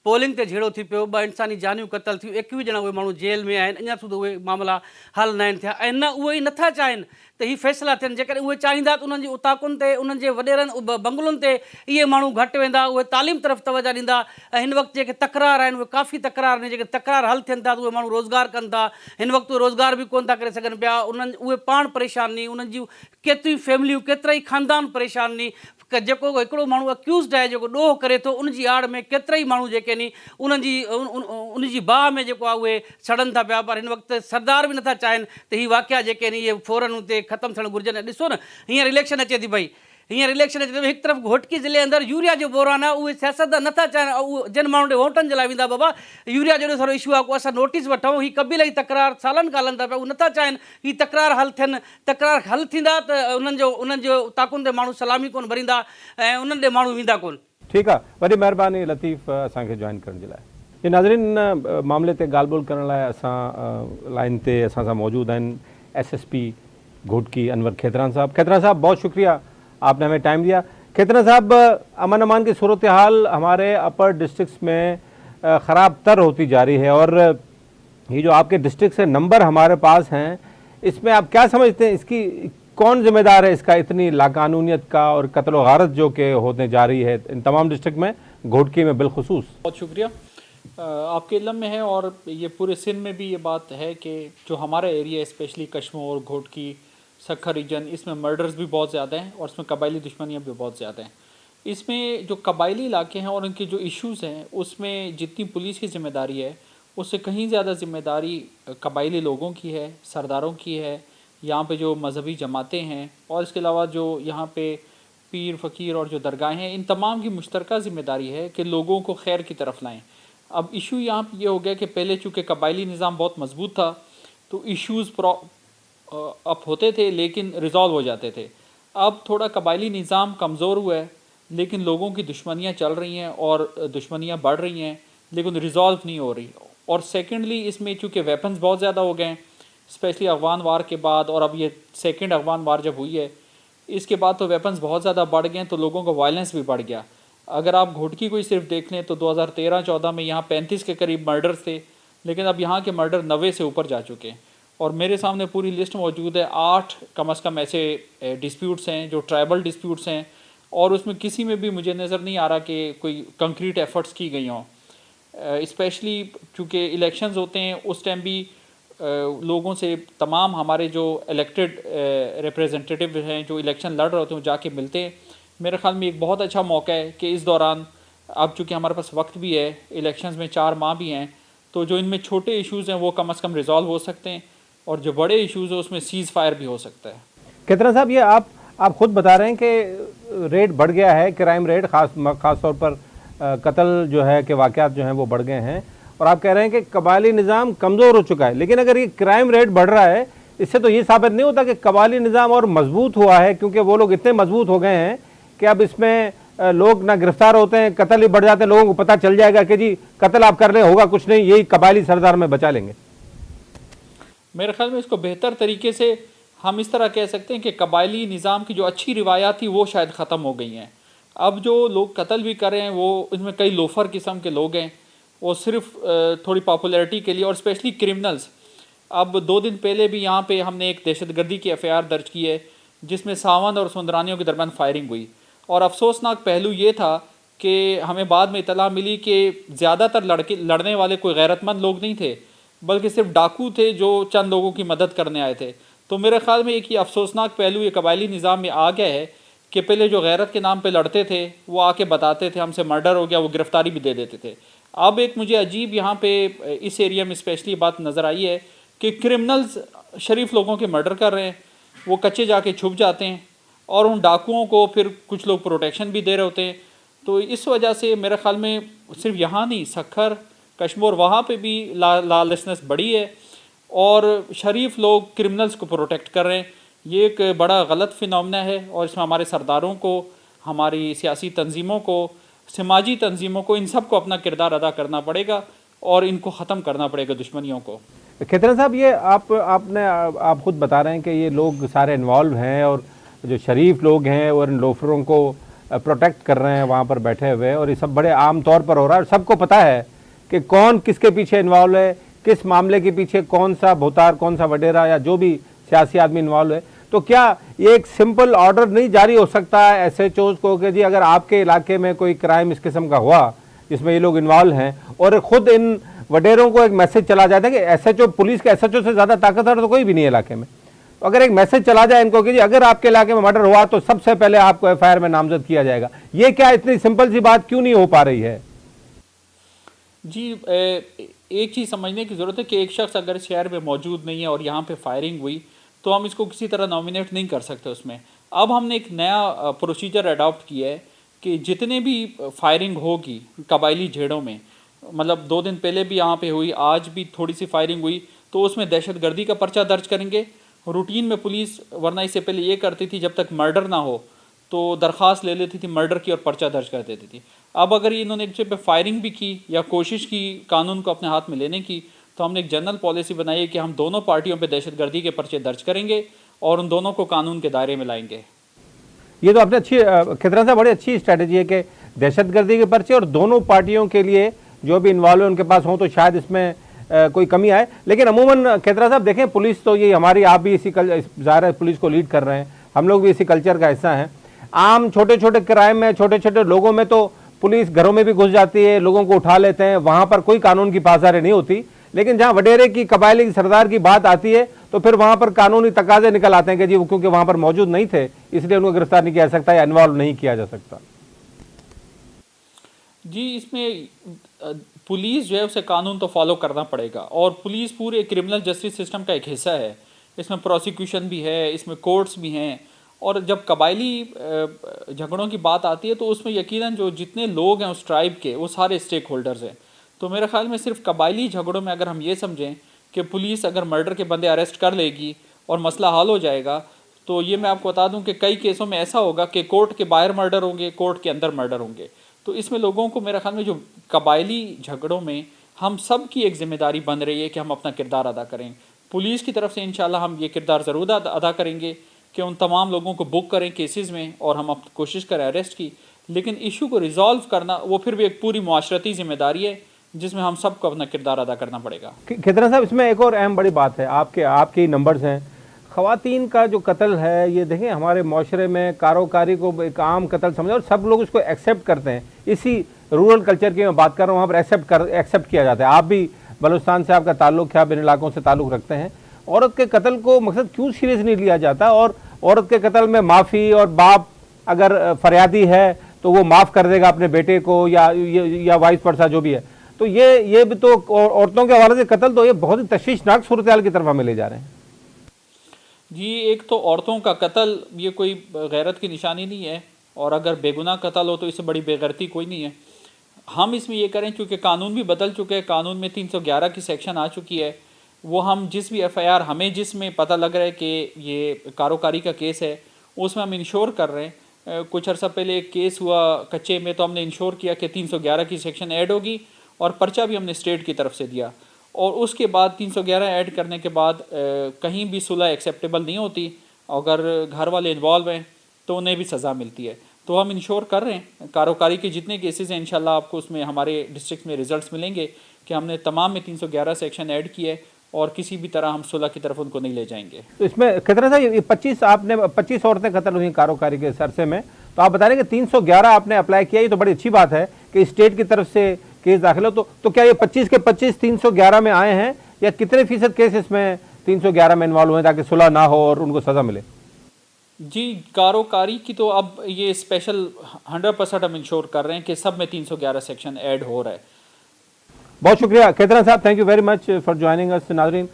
पोलिंग ते झेड़ो थी पियो, 2 इंसानी जानियूं क़तल थियूं, 21 ॼणा उहे माण्हू जेल में आहिनि, अञा सूधो उहे मामला हल न आहिनि थिया। ऐं न उहे ई नथा चाहिनि त ही फ़ैसिला थियनि। जेकॾहिं उहे चाहींदा त उन्हनि जी उताकुनि ते, उन्हनि जे वॾेरनि बंगलुनि ते इहे माण्हू घटि वेंदा, उहे तालीम तरफ़ तवजा ॾींदा। ऐं हिन वक़्तु जेके तकरार आहिनि उहे काफ़ी तकरार आहिनि, जेके तकरार हल थियनि था त उहे माण्हू रोज़गार कनि था। हिन वक़्तु रोज़गार बि कोन था करे सघनि पिया, उहे पाण परेशान नी, उन्हनि जूं केतिरियूं फैमिलियूं, केतिरा ई ख़ानदान परेशान नी। जेको हिकिड़ो माण्हू अक्यूज़ड आहे, जेको ॾोह करे थो, उनजी आड़ में केतिरा ई माण्हू जेके नी उन जी बाह में जेको आहे उहे सड़नि था पिया। पर हिन वक़्तु सरदार बि नथा चाहिनि त ही वाक़िया जेके नी इहे फ़ौरन उते ख़तमु थियणु घुरिजनि। ॾिसो न, हींअर इलेक्शन अचे थी पई, हींअर इलेक्शन अचे थी, हिकु तरफ़ घोटकी ज़िले अंदरि यूरिया जो बोरान आहे, उहे सियासतदान नथा चाहिनि। उहे जिन माण्हुनि ॾे वोटनि जे लाइ वेंदा, बाबा यूरिया जो सारो इशू आहे, को असां नोटिस वठूं, ही कबीलाई तकरार सालनि खां हलनि था पिया, उहे नथा चाहिनि ही तकरार हल थियनि। तकरार हल थींदा त उन्हनि जो ताकुनि ते माण्हू सलामी कोन भरींदा ऐं उन्हनि ॾे माण्हू वेंदा कोन। ठीकु आहे, वॾी महिरबानी लतीफ़ असांखे जॉइन करण जे लाइ। ये नाज़रीन, मामले ते ॻाल्हि ॿोल करण लाइ असां लाइन ते असां सां मौजूदु आहिनि SSP घोटकी अनवर खेतरान साहब। खेतरान साहब, बहुत शुक्रिया, आपने हमें टाइम दिया। खेतरान साहब, अमन अमान की सूरत हाल हमारे अपर डिस्ट्रिक्ट्स में ख़राब तर होती जा रही है और ये जो आपके डिस्ट्रिक्ट से नंबर हमारे पास हैं, इसमें आप क्या समझते हैं, इसकी कौन जिम्मेदार है, इसका इतनी लाकानूनियत का और कत्ल गारत जो कि होने जा रही है इन तमाम डिस्ट्रिक्ट में, घोटकी में बिलखुसूस? बहुत शुक्रिया, आपके इल्म में है और ये पूरे सिंध में भी ये बात है कि जो हमारा एरिया है, स्पेशली कश्मोर, घोटकी, सक्खर रीजन, इसमें मर्डर्स भी बहुत ज़्यादा हैं और इसमें कबायली दुश्मनियाँ भी बहुत ज़्यादा हैं। इसमें जो कबायली इलाके हैं और उनके जो इश्यूज़ हैं, उसमें जितनी पुलिस की ज़िम्मेदारी है उससे कहीं ज़्यादा ज़िम्मेदारी कबायली लोगों की है, सरदारों की है, यहाँ पे जो मजहबी जमातें हैं और इसके अलावा जो यहाँ पे पीर फ़कीर और जो दरगाहें हैं, इन तमाम की मुश्तरका ज़िम्मेदारी है कि लोगों को खैर की तरफ लाएँ। अब इशू यहाँ पे ये हो गया कि पहले चूँकि कबायली निज़ाम बहुत मजबूत था तो इश्यूज़ अप होते थे लेकिन रिज़ॉल्व हो जाते थे। अब थोड़ा कबायली निज़ाम कमज़ोर हुआ है लेकिन लोगों की दुश्मनियाँ चल रही हैं और दुश्मनियाँ बढ़ रही हैं लेकिन रिज़ॉल्व नहीं हो रही। और सेकेंडली इसमें चूँकि वेपन्स बहुत ज़्यादा हो गए हैं, स्पेशली अफ़गान वार के बाद, और अब ये सेकेंड अफ़गान वार जब हुई है इसके बाद तो वेपन्स बहुत ज़्यादा बढ़ गए हैं, तो लोगों का वायलेंस भी बढ़ गया। अगर आप घोटकी को ही सिर्फ देख लें तो 2013-14 में यहाँ 35 के करीब मर्डर्स थे, लेकिन अब यहाँ के मर्डर 90 से ऊपर जा चुके हैं। और मेरे सामने पूरी लिस्ट मौजूद है, 8 कम से कम ऐसे डिस्प्यूट्स हैं जो ट्राइबल डिस्प्यूट्स हैं और उसमें किसी में भी मुझे नज़र नहीं आ रहा कि कोई कंक्रीट एफर्ट्स की गई हों। स्पेशली चूँकि इलेक्शंस होते हैं उस टाइम भी लोगों से तमाम हमारे जो इलेक्टेड रिप्रेजेंटेटिव हैं जो इलेक्शन लड़ रहे होते हैं जाके मिलते हैं। मेरे ख्याल में एक बहुत अच्छा मौका है कि इस दौरान अब चूँकि हमारे पास वक्त भी है, इलेक्शंस में 4 माह भी हैं, तो जो इनमें छोटे इश्यूज़ हैं वो कम से कम रिजॉल्व हो सकते हैं और जो बड़े इश्यूज़ हैं उसमें सीज़ फायर भी हो सकता है। खेतरान साहब, ये आप खुद बता रहे हैं कि रेट बढ़ गया है, क्राइम रेट ख़ास तौर पर कत्ल जो है कि वाक़यात जो हैं वो बढ़ गए हैं, और आप कह रहे हैं कि कबायली निज़ाम कमज़ोर हो चुका है। लेकिन अगर ये क्राइम रेट बढ़ रहा है, इससे तो ये साबित नहीं होता कि कबायली निज़ाम और मजबूत हुआ है, क्योंकि वो लोग इतने मजबूत हो गए हैं कि अब इसमें लोग ना गिरफ्तार होते हैं, कत्ल ही बढ़ जाते हैं, लोगों को पता चल जाएगा कि जी कत्ल आप कर ले, होगा कुछ नहीं, यही कबायली सरदार में बचा लेंगे। मेरे ख्याल में इसको बेहतर तरीके से हम इस तरह कह सकते हैं कि कबायली निज़ाम की जो अच्छी रिवायात थी वो शायद ख़त्म हो गई हैं। अब जो लोग कत्ल भी कर रहे हैं वो इनमें कई लोफर किस्म के लोग हैं, وہ صرف تھوڑی پاپولیرٹی کے لیے، اور اسپیشلی کرمنلز. اب 2 دن پہلے بھی یہاں پہ ہم نے ایک دہشت گردی کی FIR درج کی ہے جس میں ساوند اور سندرانیوں کے درمیان فائرنگ ہوئی. اور افسوسناک پہلو یہ تھا کہ ہمیں بعد میں اطلاع ملی کہ زیادہ تر لڑنے والے کوئی غیرت مند لوگ نہیں تھے، بلکہ صرف ڈاکو تھے جو چند لوگوں کی مدد کرنے آئے تھے. تو میرے خیال میں ایک یہ افسوسناک پہلو یہ قبائلی نظام میں آ گیا ہے کہ پہلے جو غیرت کے نام پہ لڑتے تھے وہ آ کے بتاتے تھے ہم سے مرڈر ہو گیا، وہ گرفتاری بھی دے دیتے تھے. اب ایک مجھے عجیب یہاں پہ اس ایریا میں اسپیشلی بات نظر آئی ہے کہ کرمنلز شریف لوگوں کے مرڈر کر رہے ہیں، وہ کچے جا کے چھپ جاتے ہیں اور ان ڈاکوؤں کو پھر کچھ لوگ پروٹیکشن بھی دے رہے ہوتے ہیں. تو اس وجہ سے میرے خیال میں صرف یہاں نہیں، سکھر، کشمور، وہاں پہ بھی لالیسنس بڑی ہے اور شریف لوگ کرمنلز کو پروٹیکٹ کر رہے ہیں. یہ ایک بڑا غلط فینومنا ہے اور اس میں ہمارے سرداروں کو، ہماری سیاسی تنظیموں کو، سماجی تنظیموں کو، ان سب کو اپنا کردار ادا کرنا پڑے گا اور ان کو ختم کرنا پڑے گا، دشمنیوں کو. کھیترا صاحب، یہ آپ خود بتا رہے ہیں کہ یہ لوگ سارے انوالو ہیں اور جو شریف لوگ ہیں اور ان لوفروں کو پروٹیکٹ کر رہے ہیں وہاں پر بیٹھے ہوئے، اور یہ سب بڑے عام طور پر ہو رہا ہے اور سب کو پتہ ہے کہ کون کس کے پیچھے انوالو ہے، کس معاملے کے پیچھے کون سا بھوتار، کون سا وڈیرا یا جو بھی سیاسی آدمی انوالو ہے. تو کیا یہ ایک سمپل آرڈر نہیں جاری ہو سکتا ہے SHOs کو کہ جی اگر آپ کے علاقے میں کوئی کرائم اس قسم کا ہوا جس میں یہ لوگ انوالو ہیں، اور خود ان وڈیروں کو ایک میسج چلا جاتا ہے کہ SHO، پولیس کے SHO سے زیادہ طاقتور تو کوئی بھی نہیں ہے علاقے میں، اگر ایک میسج چلا جائے ان کو کہ جی اگر آپ کے علاقے میں مرڈر ہوا تو سب سے پہلے آپ کو FIR میں نامزد کیا جائے گا، یہ کیا اتنی سمپل سی بات کیوں نہیں ہو پا رہی ہے؟ جی، ایک چیز سمجھنے کی ضرورت ہے کہ ایک شخص اگر شہر میں موجود نہیں ہے اور یہاں پہ فائرنگ ہوئی تو ہم اس کو کسی طرح نامینیٹ نہیں کر سکتے اس میں. اب ہم نے ایک نیا پروسیجر اڈاپٹ کیا ہے کہ جتنے بھی فائرنگ ہوگی قبائلی جھیڑوں میں، مطلب 2 دن پہلے بھی یہاں پہ ہوئی، آج بھی تھوڑی سی فائرنگ ہوئی، تو اس میں دہشت گردی کا پرچہ درج کریں گے. روٹین میں پولیس ورنہ اس سے پہلے یہ کرتی تھی جب تک مرڈر نہ ہو تو درخواست لے لیتی تھی مرڈر کی اور پرچہ درج کر دیتی تھی. اب اگر انہوں نے ایک جگہ پہ فائرنگ بھی کی یا کوشش کی قانون کو اپنے ہاتھ میں لینے کی، تو ہم نے ایک جنرل پالیسی بنائی ہے کہ ہم دونوں پارٹیوں پہ دہشت گردی کے پرچے درج کریں گے اور ان دونوں کو قانون کے دائرے میں لائیں گے. یہ تو آپ نے اچھی، کھیترا صاحب، بڑی اچھی اسٹریٹجی ہے کہ دہشت گردی کے پرچے اور دونوں پارٹیوں کے لیے جو بھی انوالو ہیں ان کے پاس ہوں تو شاید اس میں کوئی کمی آئے. لیکن عموماً کھیترا صاحب دیکھیں، پولیس تو یہ ہماری، آپ بھی اسی ظاہر ہے پولیس کو لیڈ کر رہے ہیں، ہم لوگ بھی اسی کلچر کا حصہ ہیں. عام چھوٹے چھوٹے کرائم میں، چھوٹے چھوٹے لوگوں میں تو پولیس گھروں میں بھی گھس جاتی ہے، لوگوں کو اٹھا لیتے ہیں، وہاں پر کوئی قانون کی پاسداری نہیں ہوتی. لیکن جہاں وڈیرے کی، قبائلی کی سردار کی بات آتی ہے تو پھر وہاں پر قانونی تقاضے نکل آتے ہیں کہ جی وہ کیونکہ وہاں پر موجود نہیں تھے اس لیے ان کو گرفتار نہیں کیا جا سکتا یا انوالو نہیں کیا جا سکتا. جی، اس میں پولیس جو ہے اسے قانون تو فالو کرنا پڑے گا، اور پولیس پورے کرمنل جسٹس سسٹم کا ایک حصہ ہے. اس میں پروسیکیوشن بھی ہے، اس میں کورٹس بھی ہیں، اور جب قبائلی جھگڑوں کی بات آتی ہے تو اس میں یقیناً جو جتنے لوگ ہیں اس ٹرائب کے وہ سارے اسٹیک ہولڈرز ہیں. تو میرے خیال میں صرف قبائلی جھگڑوں میں اگر ہم یہ سمجھیں کہ پولیس اگر مرڈر کے بندے اریسٹ کر لے گی اور مسئلہ حل ہو جائے گا، تو یہ میں آپ کو بتا دوں کہ کئی کیسوں میں ایسا ہوگا کہ کورٹ کے باہر مرڈر ہوں گے، کورٹ کے اندر مرڈر ہوں گے. تو اس میں لوگوں کو میرے خیال میں جو قبائلی جھگڑوں میں ہم سب کی ایک ذمہ داری بن رہی ہے کہ ہم اپنا کردار ادا کریں. پولیس کی طرف سے انشاءاللہ ہم یہ کردار ضرور ادا کریں گے کہ ان تمام لوگوں کو بک کریں کیسز میں اور ہم کوشش کریں اریسٹ کی. لیکن ایشو کو ریزالو کرنا وہ پھر بھی ایک پوری معاشرتی ذمہ داری ہے جس میں ہم سب کو اپنا کردار ادا کرنا پڑے گا. کھیترا صاحب، اس میں ایک اور اہم بڑی بات ہے، آپ کے نمبرز ہیں، خواتین کا جو قتل ہے یہ دیکھیں ہمارے معاشرے میں کاروکاری کو ایک عام قتل سمجھا اور سب لوگ اس کو ایکسیپٹ کرتے ہیں. اسی رورل کلچر کی میں بات کر رہا ہوں، وہاں پر ایکسیپٹ کیا جاتا ہے. آپ بھی بلوچستان سے آپ کا تعلق ہے، آپ ان علاقوں سے تعلق رکھتے ہیں. عورت کے قتل کو مقصد کیوں سیریس نہیں لیا جاتا؟ اور عورت کے قتل میں معافی، اور باپ اگر فریادی ہے تو وہ معاف کر دے گا اپنے بیٹے کو یا وائس ورسا جو بھی ہے. تو یہ بھی تو عورتوں کے حوالے سے قتل تو یہ بہت ہی تشویشناک صورتحال کی طرف ہمیں لے جا رہے ہیں. جی، ایک تو عورتوں کا قتل یہ کوئی غیرت کی نشانی نہیں ہے، اور اگر بے گناہ قتل ہو تو اس سے بڑی بے غیرتی کوئی نہیں ہے. ہم اس میں یہ کریں چونکہ قانون بھی بدل چکے ہیں، قانون میں 311 کی سیکشن آ چکی ہے، وہ ہم جس بھی FIR ہمیں جس میں پتہ لگ رہا ہے کہ یہ کاروکاری کا کیس ہے اس میں ہم انشور کر رہے ہیں. کچھ عرصہ پہلے ایک کیس ہوا کچے میں، تو ہم نے انشور کیا کہ 311 کی سیکشن ایڈ ہوگی اور پرچہ بھی ہم نے اسٹیٹ کی طرف سے دیا. اور اس کے بعد 311 ایڈ کرنے کے بعد کہیں بھی صلح ایکسیپٹیبل نہیں ہوتی، اگر گھر والے انوالو ہیں تو انہیں بھی سزا ملتی ہے. तो हम इंश्योर कर रहे हैं कारोकारी के जितने केसेस हैं इंशाल्लाह आपको उसमें हमारे डिस्ट्रिक्ट में रिजल्ट्स मिलेंगे कि हमने तमाम में 311 सेक्शन ऐड किए है और किसी भी तरह हम सुलह की तरफ उनको नहीं ले जाएंगे। तो इसमें कितना था ये 25 औरतें कत्ल हुई कारोकारी के सरसे में, तो आप बता रहे हैं कि 311 आपने अप्लाई किया, ये तो बड़ी अच्छी बात है कि स्टेट की तरफ से केस दाखिल हो। तो क्या ये 25 के 25 311 में आए हैं या कितने फीसद केस इसमें 311 में इन्वॉल्व हुए ताकि सुलह ना हो और उनको सजा मिले? जी कारोकारी की तो अब ये स्पेशल 100% हम इंश्योर कर रहे हैं कि सब में 311 सेक्शन ऐड हो रहा है। बहुत शुक्रिया खेतरान साहब, thank you very much for joining us. नाज़रीन,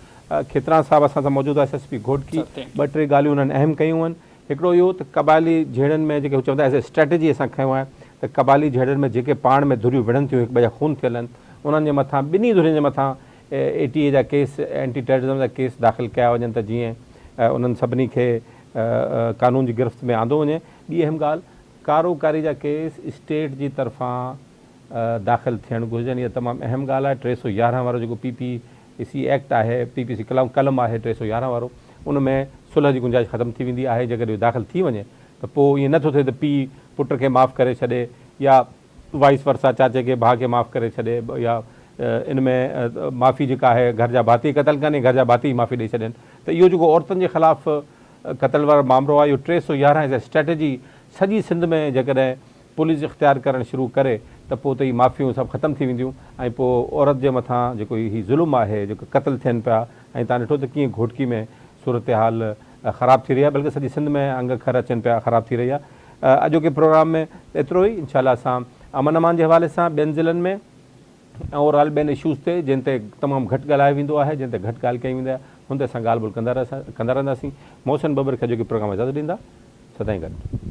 खेतरान साहब असां सां मौजूद आहे SSP घोटकी। ॿ टे ॻाल्हियूं उन्हनि अहम कयूं आहिनि। हिकिड़ो इहो त क़बाइली झेड़नि में जेके चवंदा एज़ ए स्ट्रेटजी असां खयों आहे त क़बाइली झेड़नि में जेके पाण में धुरियूं विढ़नि थियूं, हिक ॿिए जा खून थियल आहिनि, उन्हनि जे मथां ॿिन्ही धुरियुनि जे मथां ATA जा केस, एंटी टेररिज्म जा केस दाख़िल कया वञनि त जीअं उन्हनि सभिनी खे कानून जी गिरफ़्त में आंदो वञे। ॿी अहम ॻाल्हि, कारोकारी जा केस स्टेट जी तरफ़ां दाख़िल थियणु घुरिजनि। इहा तमामु अहम ॻाल्हि आहे। 311 वारो जेको PPC एक्ट आहे, PPC कलम आहे 311 वारो, उन में सुलह जी गुंजाइश ख़तमु थी वेंदी आहे। जेकॾहिं दाख़िल थी वञे त पोइ ईअं नथो थिए त पीउ पुट खे माफ़ु करे छॾे या वाइस वर्सा चाचे खे भाउ खे माफ़ु करे छॾे, या इन में माफ़ी जेका आहे घर जा भाती क़तल कनि, घर जा भाती माफ़ी ॾेई छॾनि। त इहो जेको औरतुनि जे ख़िलाफ़ क़तल वारो मामिलो आहे, इहो 311 एज़ ए स्ट्रेटजी सॼी सिंध में जेकॾहिं पुलिस इख़्तियार करणु शुरू करे त पोइ त इहे माफ़ियूं सभु ख़तमु थी वेंदियूं ऐं पोइ औरत जे मथां जेको हीउ ज़ुल्म आहे, जेको क़तल थियनि पिया, ऐं तव्हां ॾिठो त कीअं घोटकी में सूरत हाल ख़राबु थी रही आहे, बल्कि सॼी सिंध में अंग खर अचनि पिया, ख़राबु थी रही आहे। अॼोके प्रोग्राम में एतिरो ई। इंशाल्लाह असां अमन अमान जे हवाले सां ॿियनि ज़िलनि में ऐं ओवरऑल ॿियनि इशूज़ ते जिन ते तमामु घटि ॻाल्हायो वेंदो आहे, जिन ते घटि ॻाल्हि कई वेंदी आहे, हुन ते असां ॻाल्हि ॿोल कंदा रहंदासीं। मोहसिन बबर खे अॼोके प्रोग्राम इजाज़त ॾींदा। सदाईं गॾु।